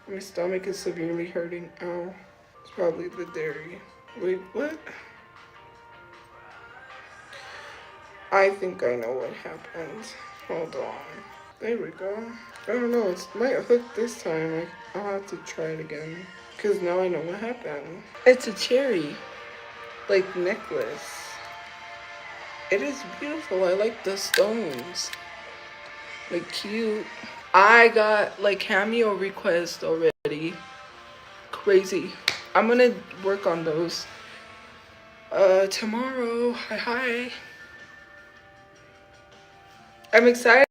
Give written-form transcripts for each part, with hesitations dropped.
My stomach is severely hurting. Ow. It's probably the dairy. Wait, what? I think I know what happened. Hold on. There we go. I don't know. It might hook this time. I'll have to try it again. Because now I know what happened. It's a cherry. Like, necklace. It is beautiful. I like the stones. Like, cute. I got, like, Cameo requests already. Crazy. I'm gonna work on those. Tomorrow. Hi. I'm excited.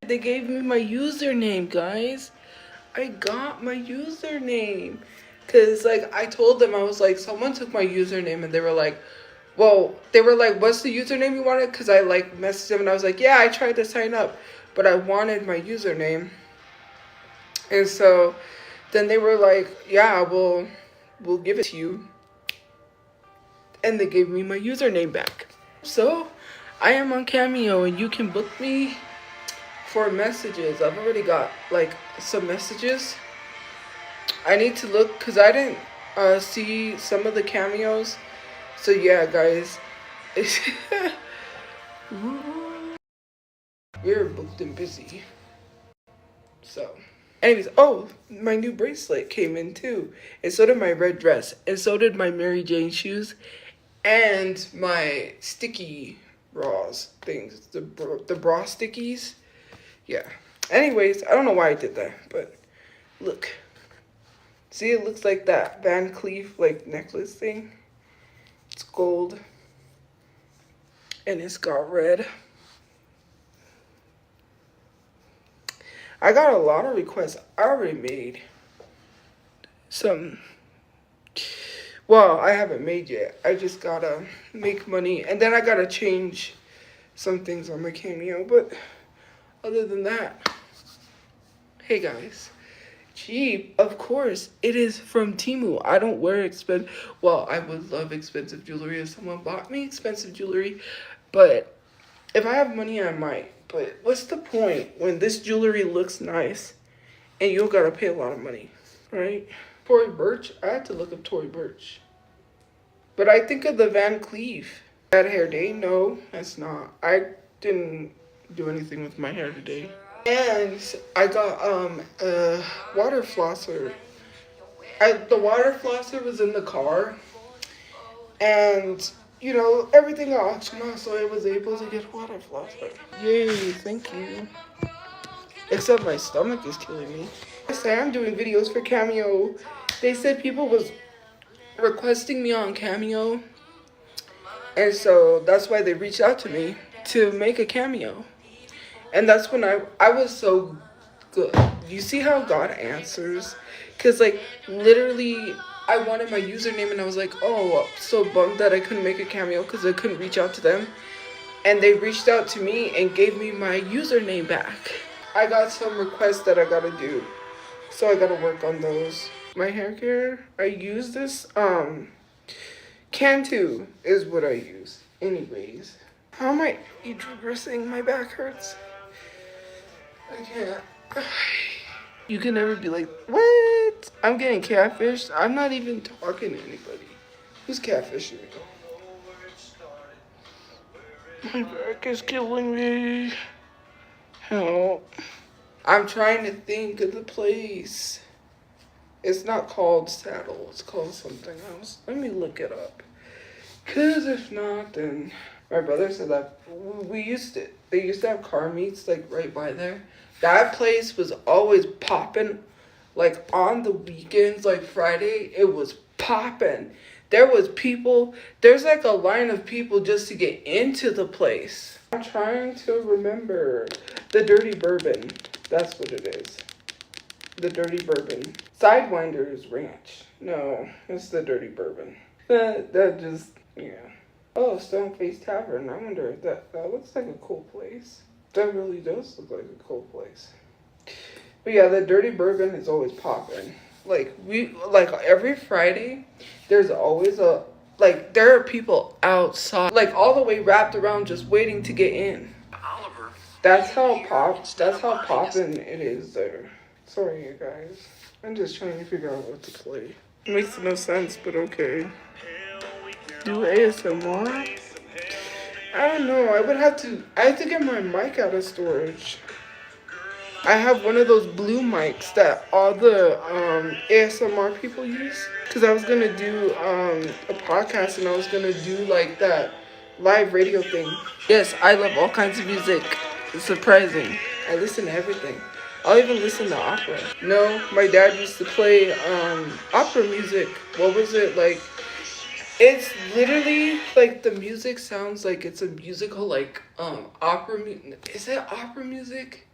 They gave me my username, guys. I got my username. Because, like, I told them, I was like, someone took my username, and they were like, well, they were like, what's the username you wanted? Because I, like, messaged them, and I was like, yeah, I tried to sign up, but I wanted my username. And so then they were like, yeah, we'll give it to you. And they gave me my username back. So I am on Cameo, and you can book me for messages. I've already got, like, some messages. I need to look, because I didn't see some of the cameos. So yeah, guys. We're booked and busy. So, anyways, oh, my new bracelet came in too. And so did my red dress. And so did my Mary Jane shoes. And my sticky bras things. The bra stickies. Yeah. Anyways, I don't know why I did that. But, look. See, it looks like that Van Cleef, like, necklace thing. It's gold. And it's got red. I got a lot of requests. I already made some. Well, I haven't made yet. I just gotta make money. And then I gotta change some things on my Cameo. But other than that, hey guys. Cheap, of course. It is from Temu. I don't wear expensive. Well, I would love expensive jewelry if someone bought me expensive jewelry. But if I have money, I might. But what's the point when this jewelry looks nice and you don't gotta pay a lot of money, right? Tory Burch? I had to look up Tory Burch. But I think of the Van Cleef. Bad hair day? No, that's not. I didn't do anything with my hair today. And I got a water flosser. The water flosser was in the car. And, you know, everything got auctioned off, so I was able to get water flosser. Yay, thank you. Except my stomach is killing me. I say I'm doing videos for Cameo. They said people was requesting me on Cameo. And so that's why they reached out to me to make a cameo. And that's when I was so good. You see how God answers? Because, like, literally, I wanted my username, and I was like, oh, so bummed that I couldn't make a cameo because I couldn't reach out to them. And they reached out to me and gave me my username back. I got some requests that I gotta do. So I gotta work on those. My hair care, I use this, Cantu is what I use. Anyways. How am I regressing? My back hurts. I can't. You can never be like, what? I'm getting catfished? I'm not even talking to anybody. Who's catfishing me? My back is killing me. Help. I'm trying to think of the place. It's not called Saddle. It's called something else. Let me look it up. Because if not, then... My brother said that they used to have car meets, like, right by there. That place was always popping, like, on the weekends, like Friday, it was popping. There was people, there's, like, a line of people just to get into the place. I'm trying to remember. The Dirty Bourbon, that's what it is. The Dirty Bourbon. Sidewinders Ranch. No, it's the Dirty Bourbon. That just, yeah. Oh, Stoneface Tavern. I wonder if that looks like a cool place. That really does look like a cool place. But yeah, the Dirty Bourbon is always popping. Like, every Friday, there's always there are people outside, like, all the way wrapped around just waiting to get in. That's how poppin' it is there. Sorry, you guys. I'm just trying to figure out what to play. Makes no sense, but okay. Do ASMR? I don't know. I have to get my mic out of storage. I have one of those blue mics that all the ASMR people use. Because I was going to do a podcast and I was going to do like that live radio thing. Yes, I love all kinds of music. It's surprising. I listen to everything. I'll even listen to opera. No, my dad used to play opera music. What was it like? It's literally like the music sounds like it's a musical, like opera. Is it opera music?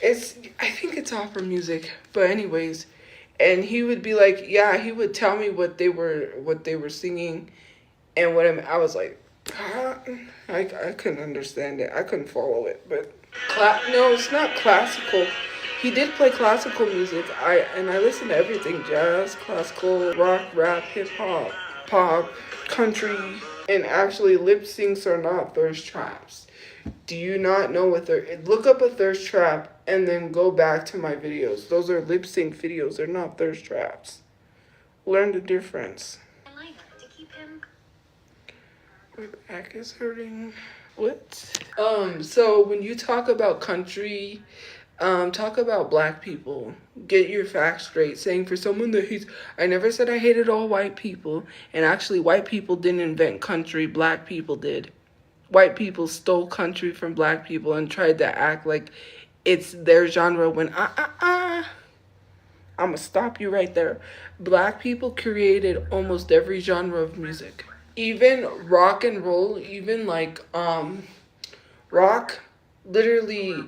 I think it's opera music. But anyways, and he would be like, yeah, he would tell me what they were singing, and I was like, I couldn't understand it. I couldn't follow it. But no, it's not classical. He did play classical music. I listen to everything: jazz, classical, rock, rap, hip hop, pop, country, and actually lip syncs are not thirst traps. Do you not know what they're? Look up a thirst trap and then go back to my videos. Those are lip sync videos. They're not thirst traps. Learn the difference. My back is hurting. What? So when you talk about country, talk about black people. Get your facts straight. Saying for someone that hates, I never said I hated all white people. And actually, white people didn't invent country. Black people did. White people stole country from black people and tried to act like it's their genre when I'm gonna stop you right there. Black people created almost every genre of music. Even rock and roll, even like rock literally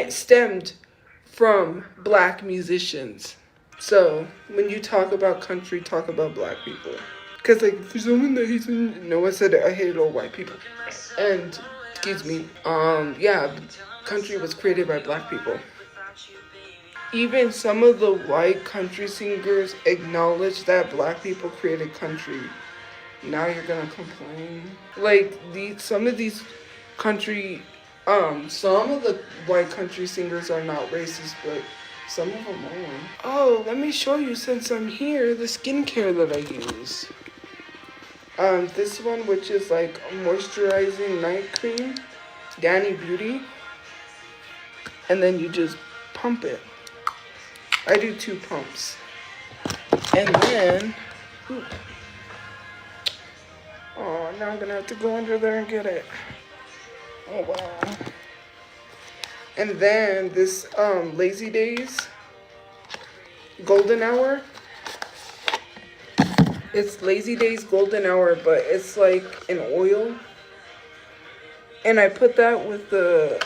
stemmed from black musicians. So when you talk about country, talk about black people. Because like for someone that hates, no one said I hated all white people. And excuse me, yeah, country was created by black people. Even some of the white country singers acknowledge that black people created country. Now you're gonna complain. Like some of the white country singers are not racist, but some of them are. Oh, let me show you since I'm here the skincare that I use. This one, which is like a moisturizing night cream, Danny Beauty, and then you just pump it. I do 2 pumps, and then. Oh, now I'm gonna have to go under there and get it. Oh wow. And then this Lazy Days Golden Hour. It's Lazy Days Golden Hour, but it's like an oil. And I put that with the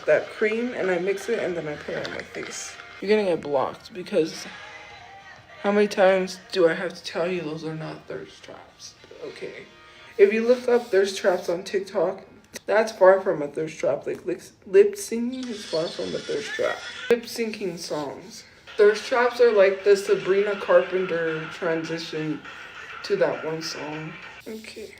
that cream and I mix it and then I put it on my face. You're gonna get blocked because how many times do I have to tell you those are not thirst traps? Okay. If you look up thirst traps on TikTok, that's far from a thirst trap. Like lip syncing is far from a thirst trap. Lip syncing songs. Thirst traps are like the Sabrina Carpenter transition to that one song. Okay.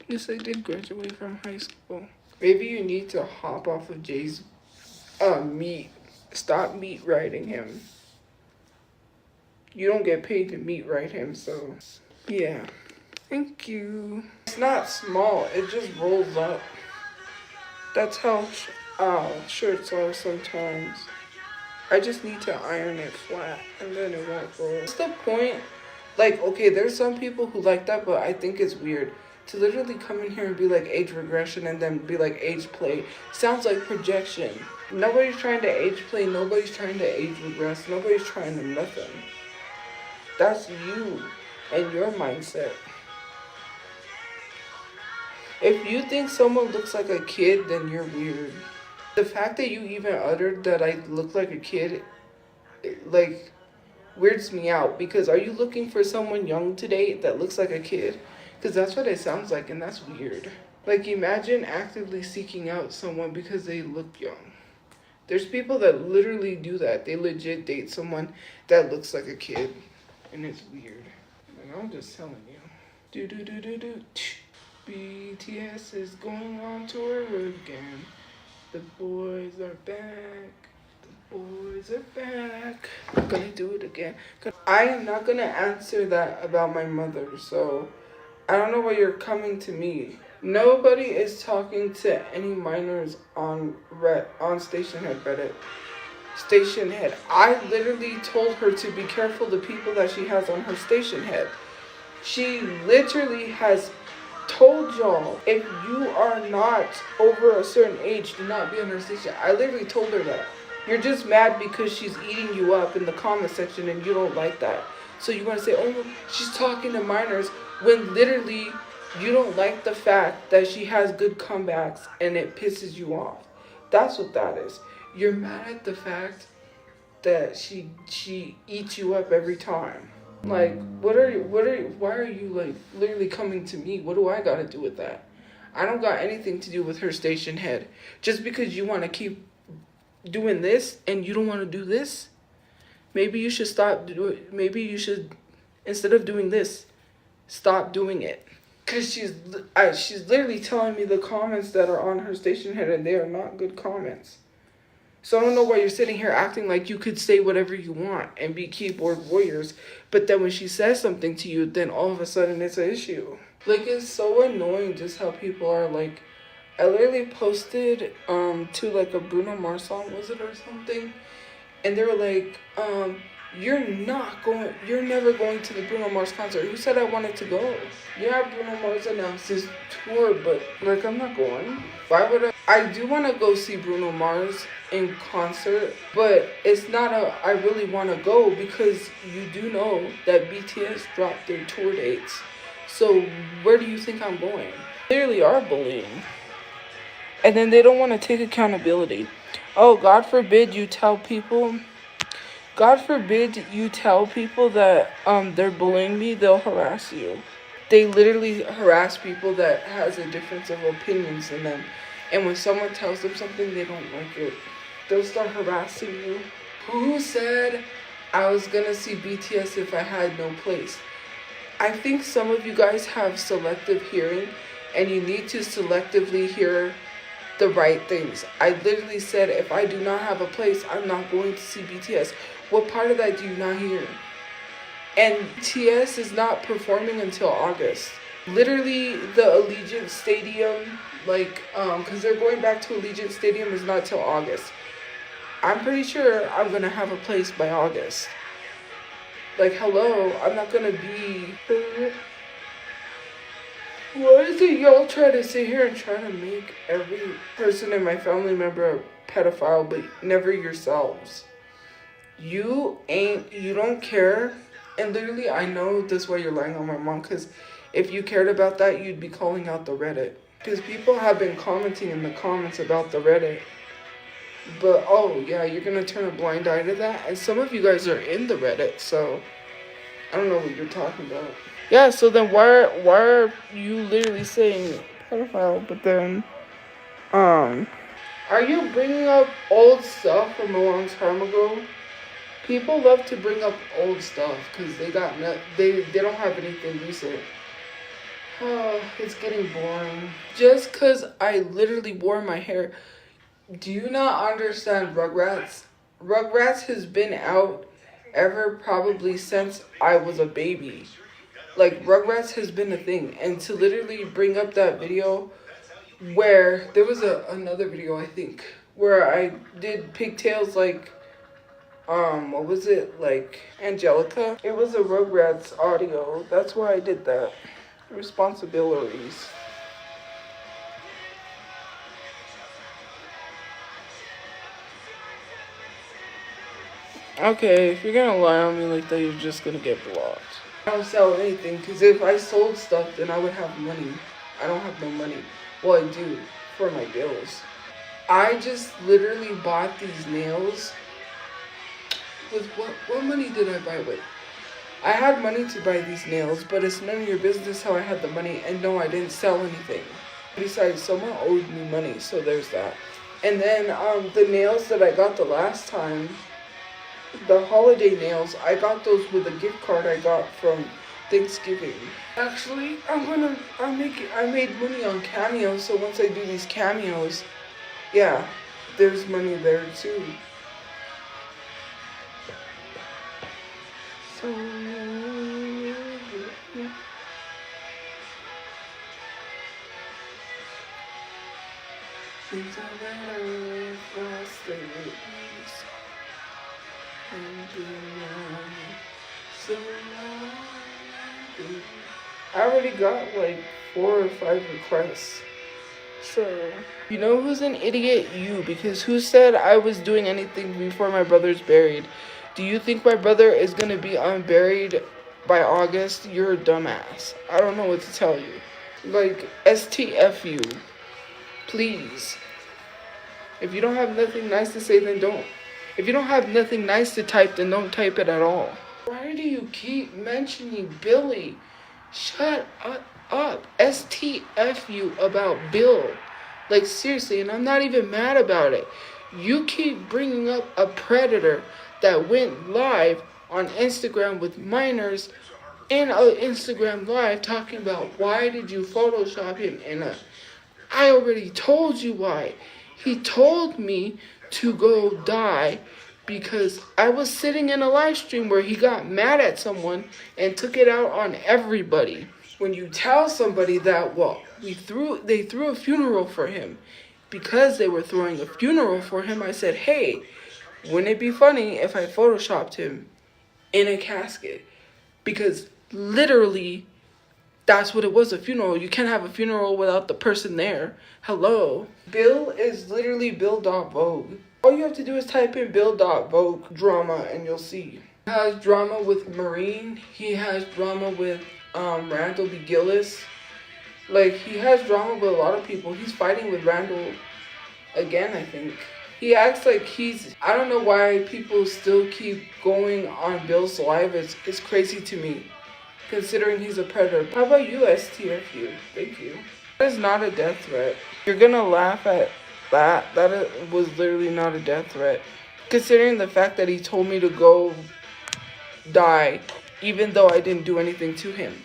Yes, I did graduate from high school. Maybe you need to hop off of Jay's meat. Stop meat riding him. You don't get paid to meat ride him, so yeah. Thank you. It's not small, it just rolls up. That's how shirts are sometimes. I just need to iron it flat and then it won't roll. What's the point? Like, okay, there's some people who like that, but I think it's weird. To literally come in here and be like age regression and then be like age play sounds like projection. Nobody's trying to age play, nobody's trying to age regress, nobody's trying to nothing. That's you and your mindset. If you think someone looks like a kid, then you're weird. The fact that you even uttered that I look like a kid, like, weirds me out. Because are you looking for someone young today that looks like a kid? Because that's what it sounds like, and that's weird. Like, imagine actively seeking out someone because they look young. There's people that literally do that. They legit date someone that looks like a kid, and it's weird. I'm just telling you. Do do do do do. BTS is going on tour again. The boys are back. The boys are back. I'm gonna do it again. I am not gonna answer that about my mother, so I don't know why you're coming to me. Nobody is talking to any minors on stationhead Reddit. Stationhead. I literally told her to be careful the people that she has on her stationhead. She literally has told y'all, if you are not over a certain age, do not be on her station. I literally told her that. You're just mad because she's eating you up in the comment section and you don't like that. So you want to say, oh, she's talking to minors, when literally you don't like the fact that she has good comebacks and it pisses you off. That's what that is. You're mad at the fact that she eats you up every time. Like, why are you like literally coming to me? What do I got to do with that? I don't got anything to do with her station head. Just because you want to keep doing this and you don't want to do this, maybe you should stop doing. Maybe you should, instead of doing this, stop doing it. Cause she's literally telling me the comments that are on her station head and they are not good comments. So I don't know why you're sitting here acting like you could say whatever you want and be keyboard warriors, but then when she says something to you, then all of a sudden it's an issue. Like, it's so annoying just how people are like. I literally posted to like a Bruno Mars song, was it, or something? And they were like, you're never going to the Bruno Mars concert. Who said I wanted to go? Yeah, Bruno Mars announced his tour, but like, I'm not going. Why would I do want to go see Bruno Mars in concert, but it's not I really want to go, because you do know that BTS dropped their tour dates. So where do you think I'm going? They really are bullying. And then they don't want to take accountability. Oh, God forbid you tell people that they're bullying me, they'll harass you. They literally harass people that has a difference of opinions than them. And when someone tells them something, they don't like it, they'll start harassing you. Who said I was gonna see BTS if I had no place? I think some of you guys have selective hearing, and you need to selectively hear the right things. I literally said, if I do not have a place, I'm not going to see BTS. What part of that do you not hear? And BTS is not performing until August. Literally, the Allegiant Stadium, like, because they're going back to Allegiant Stadium, is not till August. I'm pretty sure I'm gonna have a place by August. Like, hello, I'm not gonna be. Why is it y'all try to sit here and try to make every person in my family member a pedophile, but never yourselves? You don't care. And literally, I know that's why you're lying on my mom, because if you cared about that, you'd be calling out the Reddit. Because people have been commenting in the comments about the Reddit. But, oh, yeah, you're going to turn a blind eye to that? And some of you guys are in the Reddit, so I don't know what you're talking about. Yeah, so then why are you literally saying pedophile, but then, are you bringing up old stuff from a long time ago? People love to bring up old stuff because they don't have anything recent. Oh, it's getting boring. Just because I literally wore my hair. Do you not understand Rugrats? Rugrats has been out ever probably since I was a baby. Like, Rugrats has been a thing. And to literally bring up that video where there was another video, I think, where I did pigtails like, what was it? Like, Angelica? It was a Rugrats audio. That's why I did that. Responsibilities. Okay, if you're gonna lie on me like that, you're just gonna get blocked. I don't sell anything, because if I sold stuff, then I would have money. I don't have no money. Well, I do, for my bills. I just literally bought these nails. With what money did I buy with? I had money to buy these nails, but it's none of your business how I had the money, and no, I didn't sell anything. Besides, someone owed me money, so there's that. And then, the nails that I got the last time, the holiday nails, I got those with a gift card I got from Thanksgiving. Actually, I made money on Cameo, so once I do these cameos, yeah, there's money there too. So, things are better for us ladies. So I already got like 4 or 5 requests. So, you know who's an idiot? You, because who said I was doing anything before my brother's buried? Do you think my brother is gonna be unburied by August? You're a dumbass. I don't know what to tell you. Like, STFU. Please. If you don't have nothing nice to say, then don't. If you don't have nothing nice to type, then don't type it at all. Why do you keep mentioning Billy? Shut up. STFU about Bill. Like, seriously, and I'm not even mad about it. You keep bringing up a predator that went live on Instagram with minors in an Instagram live talking about why did you Photoshop him in a... I already told you why. He told me to go die because I was sitting in a live stream where he got mad at someone and took it out on everybody. When you tell somebody that, well, they threw a funeral for him. Because they were throwing a funeral for him, I said, hey, wouldn't it be funny if I photoshopped him in a casket? Because literally, that's what it was, a funeral. You can't have a funeral without the person there. Hello. Bill is literally Bill.Vogue. All you have to do is type in Bill.Vogue drama and you'll see. He has drama with Marine. He has drama with Randall B. Gillis. Like, he has drama with a lot of people. He's fighting with Randall again, I think. He acts like he's... I don't know why people still keep going on Bill's live. It's crazy to me, considering he's a predator. How about you, STFU? Thank you. That is not a death threat. You're gonna laugh at that. That was literally not a death threat. Considering the fact that he told me to go die, even though I didn't do anything to him.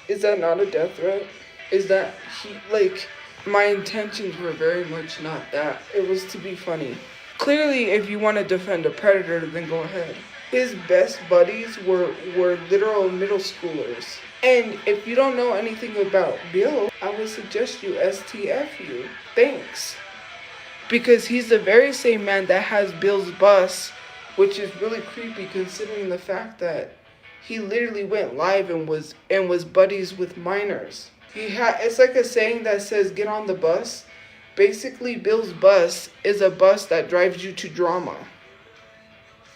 Is that not a death threat? Is that my intentions were very much not that. It was to be funny. Clearly, if you want to defend a predator, then go ahead. His best buddies were literal middle schoolers. And if you don't know anything about Bill, I would suggest you STFU. Thanks. Because he's the very same man that has Bill's bus, which is really creepy considering the fact that he literally went live and was buddies with minors. It's like a saying that says, get on the bus. Basically, Bill's bus is a bus that drives you to drama.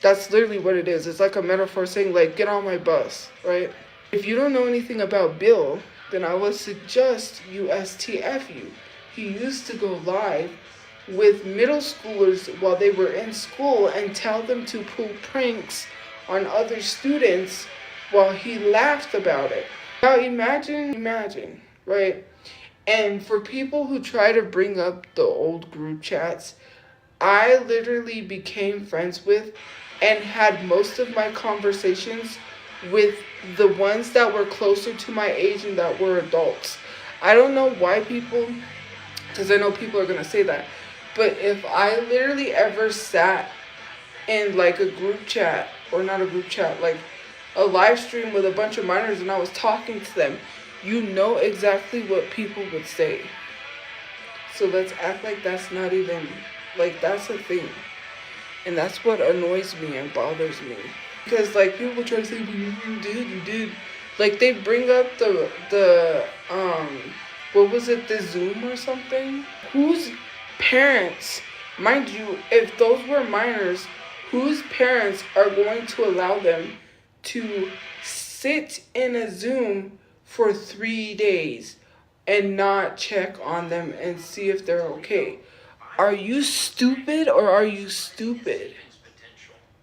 That's literally what it is. It's like a metaphor saying, like, get on my bus, right? If you don't know anything about Bill, then I would suggest you STFU. He used to go live with middle schoolers while they were in school and tell them to pull pranks on other students while he laughed about it. Now imagine, right? And for people who try to bring up the old group chats, I literally became friends with and had most of my conversations with the ones that were closer to my age and that were adults. I don't know why people, because I know people are going to say that, but if I literally ever sat in like a group chat, or not a group chat, like a live stream with a bunch of minors and I was talking to them, you know exactly what people would say. So let's act like that's not even, like, that's a thing. And that's what annoys me and bothers me. Because, like, people try to say, you did. Like, they bring up the what was it, the Zoom or something? Whose parents, mind you, if those were minors, whose parents are going to allow them to sit in a Zoom for 3 days and not check on them and see if they're okay? Are you stupid or are you stupid?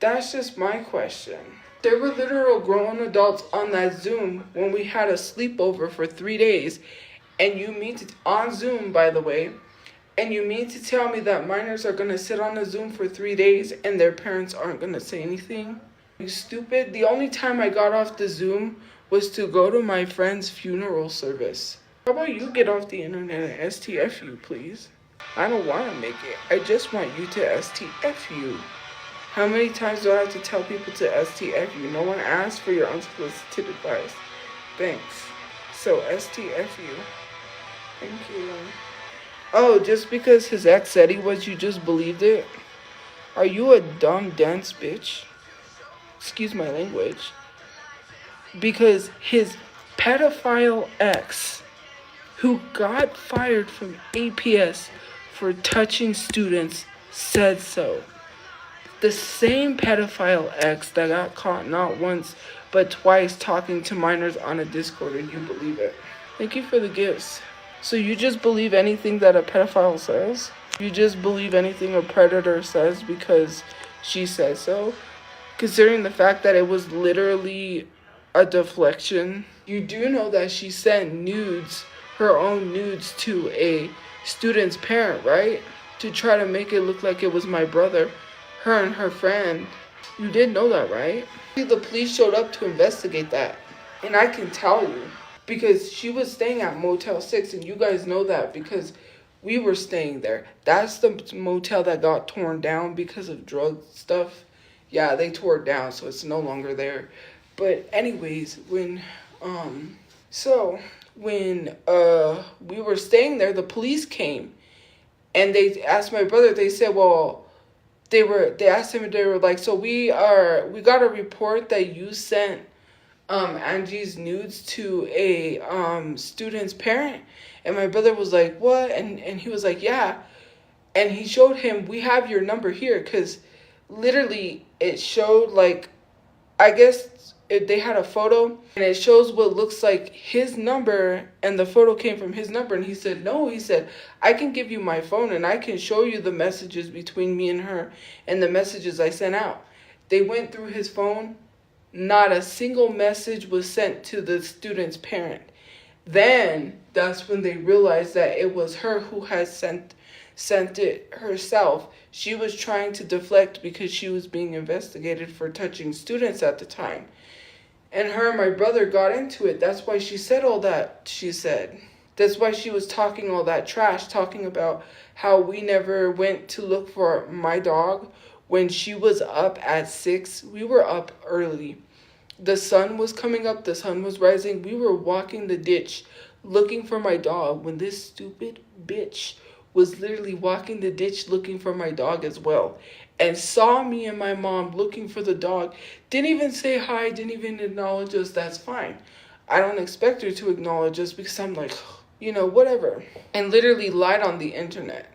That's just my question. There were literal grown adults on that Zoom when we had a sleepover for 3 days, and you mean to, on Zoom by the way, and you mean to tell me that minors are going to sit on a Zoom for 3 days and their parents aren't going to say anything? You stupid? The only time I got off the Zoom was to go to my friend's funeral service. How about you get off the internet and STFU, please? I don't want to make it. I just want you to STFU. How many times do I have to tell people to STFU? No one asked for your unsolicited advice. Thanks. So STFU. Thank you. Oh, just because his ex said he was, you just believed it? Are you a dumb, dense bitch? Excuse my language. Because his pedophile ex, who got fired from APS for touching students, said so. The same pedophile ex that got caught not once but twice talking to minors on a Discord, and you believe it. Thank you for the gifts. So you just believe anything that a pedophile says? You just believe anything a predator says because she says so? Considering the fact that it was literally a deflection. You do know that she sent nudes, her own nudes, to a student's parent, right? To try to make it look like it was my brother, her and her friend. You did know that, right? The police showed up to investigate that. And I can tell you, because she was staying at Motel 6, and you guys know that because we were staying there. That's the motel that got torn down because of drug stuff. Yeah, they tore it down, so it's no longer there. But anyways, when we were staying there, the police came and they asked my brother. They said, well, they asked him, they were like, so we got a report that you sent Angie's nudes to a student's parent. And my brother was like, what? And he was like, yeah. And he showed him, we have your number here, because literally it showed, like, I guess they had a photo and it shows what looks like his number, and the photo came from his number. And he said, no, he said, I can give you my phone and I can show you the messages between me and her and the messages I sent out. They went through his phone. Not a single message was sent to the student's parent. Then that's when they realized that it was her who had sent it herself. She was trying to deflect because she was being investigated for touching students at the time. And her and my brother got into it. That's why she said all that she said. That's why she was talking all that trash, talking about how we never went to look for my dog when she was up at 6. We were up early. The sun was coming up. The sun was rising. We were walking the ditch looking for my dog when this stupid bitch was literally walking the ditch looking for my dog as well, and saw me and my mom looking for the dog. Didn't even say hi, didn't even acknowledge us. That's fine. I don't expect her to acknowledge us because I'm like, whatever. And literally lied on the internet.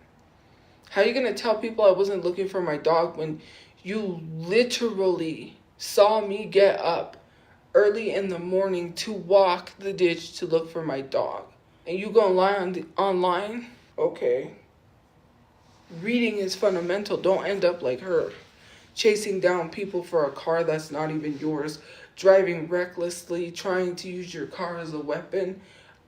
How are you going to tell people I wasn't looking for my dog when you literally saw me get up early in the morning to walk the ditch to look for my dog? And you gonna lie online? Okay. Reading is fundamental. Don't end up like her. Chasing down people for a car that's not even yours. Driving recklessly. Trying to use your car as a weapon.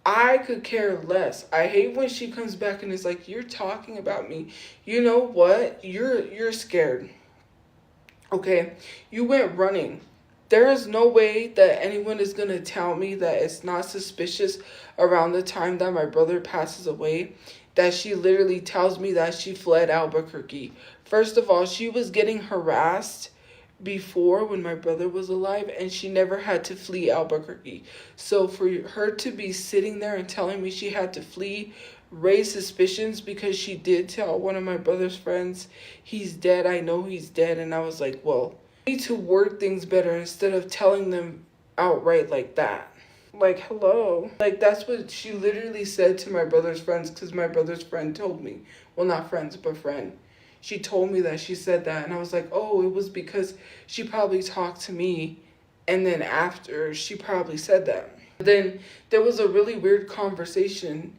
I could care less. I hate when she comes back and is like, you're talking about me. You know what? You're scared. Okay? You went running. There is no way that anyone is going to tell me that it's not suspicious around the time that my brother passes away, that she literally tells me that she fled Albuquerque. First of all, she was getting harassed before when my brother was alive, and she never had to flee Albuquerque. So for her to be sitting there and telling me she had to flee, raise suspicions, because she did tell one of my brother's friends, he's dead, I know he's dead. And I was like, well, need to word things better instead of telling them outright like that. Like, hello. Like, that's what she literally said to my brother's friends, because my brother's friend told me. Well, not friends, but friend. She told me that she said that, and I was like, oh, it was because she probably talked to me, and then after, she probably said that. Then there was a really weird conversation,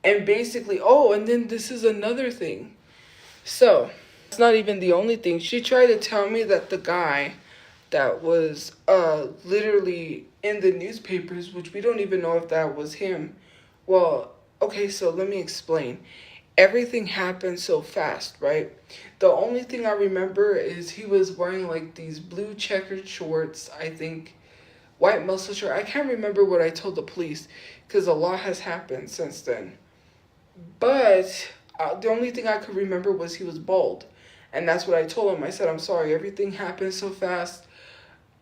and basically, oh, and then this is another thing. So, it's not even the only thing. She tried to tell me that the guy that was literally in the newspapers, which we don't even know if that was him. Well, okay, so let me explain. everything happened so fast, right? The only thing I remember is he was wearing like these blue checkered shorts, I think, white muscle shirt. I can't remember what I told the police because a lot has happened since then. But the only thing I could remember was he was bald. And that's what I told him. I said, I'm sorry, everything happened so fast.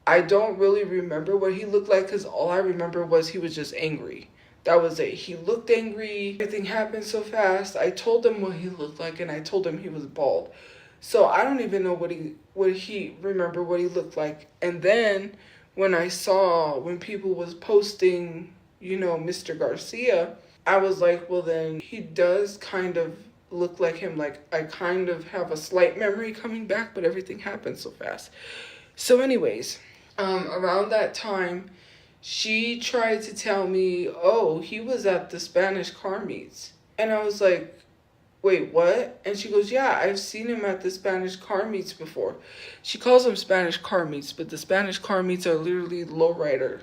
I don't really remember what he looked like because all I remember was he was just angry. That was it. He looked angry. Everything happened so fast. I told him what he looked like and I told him he was bald. So I don't even know what he remember what he looked like. And then when I saw when people was posting, Mr. Garcia, I was like, well then he does kind of look like him. Like I kind of have a slight memory coming back, but everything happened so fast. So anyways, around that time, she tried to tell me, oh, he was at the Spanish car meets. And I was like, wait, what? And she goes, yeah, I've seen him at the Spanish car meets before. She calls them Spanish car meets, but the Spanish car meets are literally lowrider.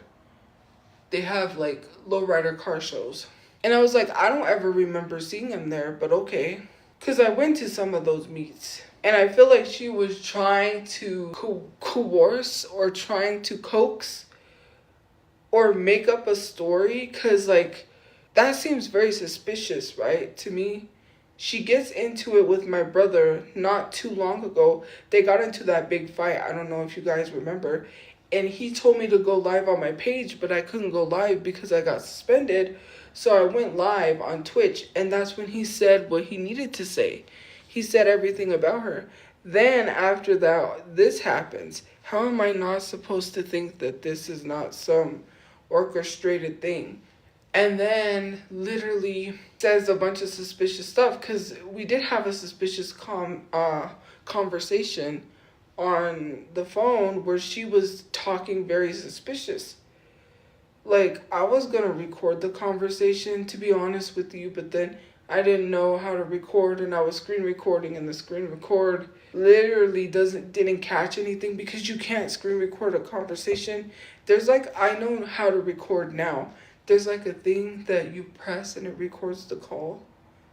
They have like lowrider car shows. And I was like, I don't ever remember seeing him there, but okay. Because I went to some of those meets. And I feel like she was trying to coerce or trying to coax or make up a story. Because, like, that seems very suspicious, right, to me. She gets into it with my brother not too long ago. They got into that big fight. I don't know if you guys remember. And he told me to go live on my page, but I couldn't go live because I got suspended. So I went live on Twitch, and that's when he said what he needed to say. He said everything about her. Then after that, this happens. How am I not supposed to think that this is not some orchestrated thing? And then literally says a bunch of suspicious stuff, because we did have a suspicious conversation on the phone where she was talking very suspicious. Like, I was going to record the conversation, to be honest with you, but then I didn't know how to record, and I was screen recording, and the screen record literally didn't catch anything because you can't screen record a conversation. There's like, I know how to record now. There's like a thing that you press and it records the call.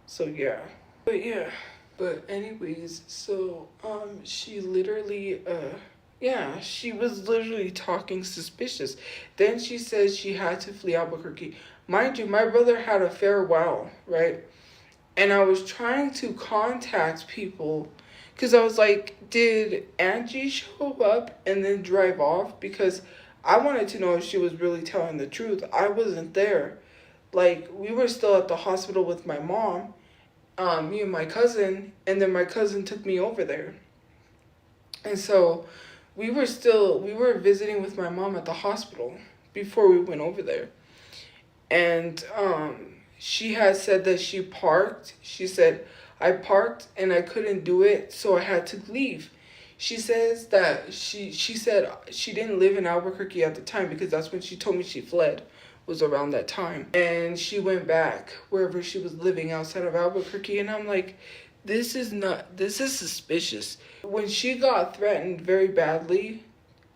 So yeah. But anyways, so she literally she was literally talking suspicious. Then she says she had to flee Albuquerque. Mind you, my brother had a farewell, right? And I was trying to contact people because I was like, did Angie show up and then drive off? Because I wanted to know if she was really telling the truth. I wasn't there. Like, we were still at the hospital with my mom, me and my cousin, and then my cousin took me over there. And so we were visiting with my mom at the hospital before we went over there. And she had said that she parked. She said, I parked and I couldn't do it, so I had to leave. She says that she said she didn't live in Albuquerque at the time because that's when she told me she fled, was around that time. And she went back wherever she was living outside of Albuquerque. And I'm like, this is suspicious. When she got threatened very badly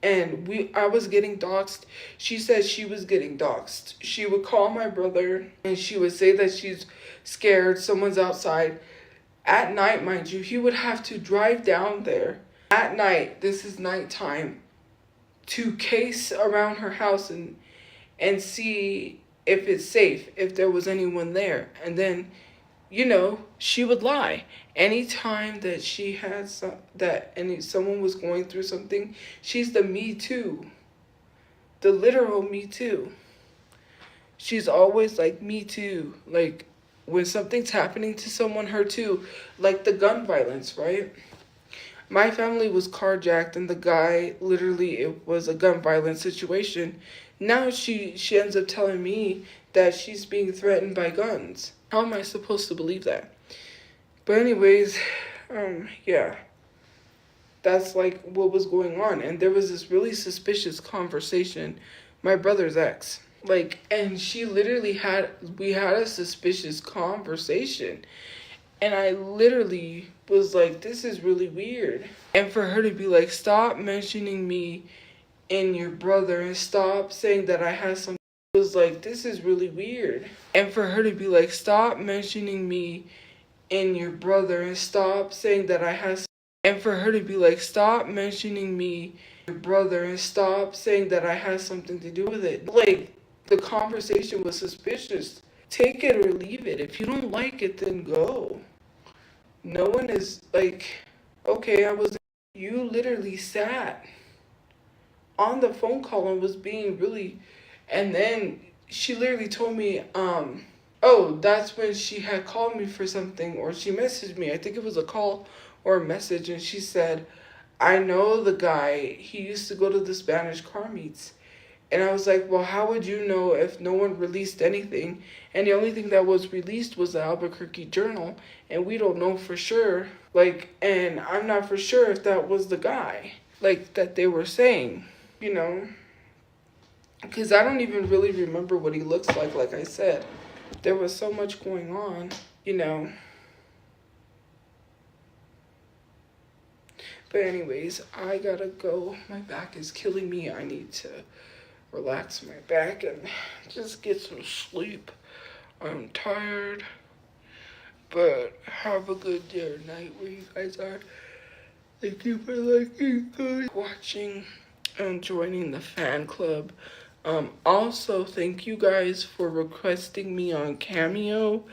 and I was getting doxxed, she said she was getting doxxed. She would call my brother and she would say that she's scared, someone's outside. At night, mind you, he would have to drive down there at night, this is nighttime, to case around her house and see if it's safe, if there was anyone there. And then, she would lie. Anytime that she had someone was going through something, she's the me too. The literal me too. She's always like, me too. Like, when something's happening to someone, her too. Like the gun violence, right? My family was carjacked and the guy, literally, it was a gun violence situation. Now she ends up telling me that she's being threatened by guns. How am I supposed to believe that? But anyways, that's like what was going on. And there was this really suspicious conversation, my brother's ex. Like, and she literally we had a suspicious conversation. And I literally was like, this is really weird. And for her to be like, stop mentioning me and your brother and stop saying that I had some, was like, this is really weird. And for her to be like, stop mentioning me in your brother and stop saying that I had, and for her to be like, stop mentioning me, your brother, and stop saying that I had something to do with it. Like, the conversation was suspicious. Take it or leave it. If you don't like it, then go. No one is like, okay, you literally sat on the phone call and was being really, and then she literally told me, oh, that's when she had called me for something, or she messaged me. I think it was a call or a message, and she said, I know the guy, he used to go to the Spanish car meets. And I was like, well, how would you know if no one released anything? And the only thing that was released was the Albuquerque Journal, and we don't know for sure. Like, and I'm not for sure if that was the guy, like, that they were saying, you know? Because I don't even really remember what he looks like I said. There was so much going on, you know? But anyways, I gotta go. My back is killing me. I need to relax my back and just get some sleep. I'm tired. But have a good day or night where you guys are. Thank you for liking, watching, and joining the fan club. Also, thank you guys for requesting me on Cameo.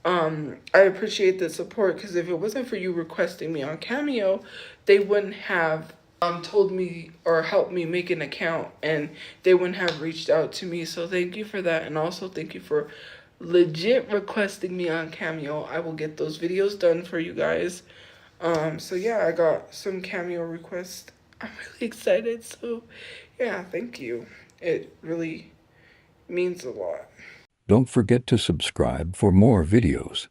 I appreciate the support, because if it wasn't for you requesting me on Cameo, they wouldn't have told me or helped me make an account, and they wouldn't have reached out to me. So thank you for that, and also thank you for legit requesting me on Cameo. I will get those videos done for you guys. So yeah, I got some Cameo requests. I'm really excited. So yeah, thank you. It really means a lot. Don't forget to subscribe for more videos.